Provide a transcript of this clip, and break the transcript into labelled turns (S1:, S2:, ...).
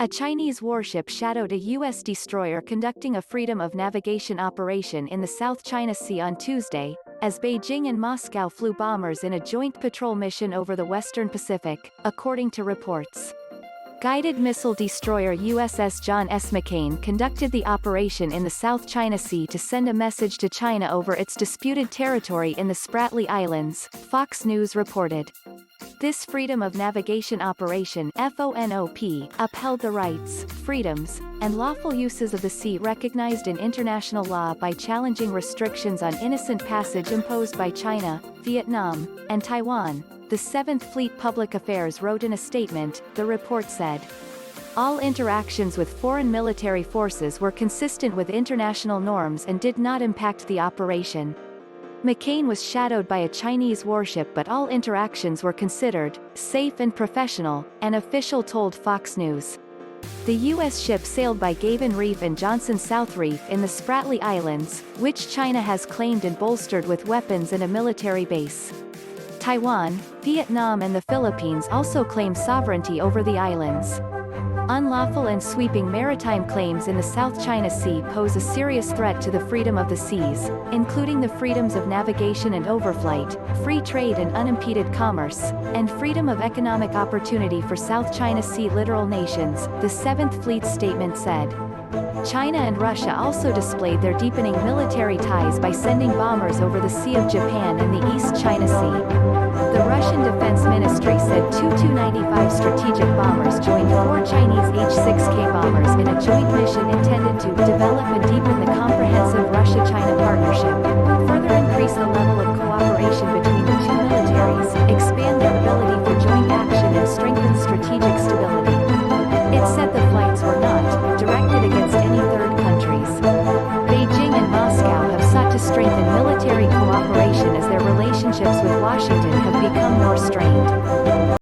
S1: A Chinese warship shadowed a U.S. destroyer conducting a freedom of navigation operation in the South China Sea on Tuesday, as Beijing and Moscow flew bombers in a joint patrol mission over the western Pacific, according to reports. Guided missile destroyer USS John S. McCain conducted the operation in the South China Sea to send a message to China over its disputed territory in the Spratly Islands, Fox News reported. This freedom of navigation operation FONOP upheld the rights, freedoms, and lawful uses of the sea recognized in international law by challenging restrictions on innocent passage imposed by China, Vietnam, and Taiwan, the 7th Fleet Public Affairs wrote in a statement, the report said. All interactions with foreign military forces were consistent with international norms and did not impact the operation. McCain was shadowed by a Chinese warship, but all interactions were considered safe and professional, an official told Fox News. The U.S. ship sailed by Gaven Reef and Johnson South Reef in the Spratly Islands, which China has claimed and bolstered with weapons and a military base. Taiwan, Vietnam and the Philippines also claim sovereignty over the islands. Unlawful and sweeping maritime claims in the South China Sea pose a serious threat to the freedom of the seas, including the freedoms of navigation and overflight, free trade and unimpeded commerce, and freedom of economic opportunity for South China Sea littoral nations, the 7th Fleet statement said. China and Russia also displayed their deepening military ties by sending bombers over the Sea of Japan in the East China Sea. The Russian Defense Ministry said two Tu-95 strategic bombers joined 4 Chinese H-6K bombers in a joint mission intended to develop and deepen the comprehensive Russia-China partnership, further increase the level of cooperation between the two militaries, expand their ability for joint action and strengthen strategic stability. It said the flights were not directed against any third countries. Beijing and Moscow have sought to strengthen military cooperation as their relationships with Washington have become more strained.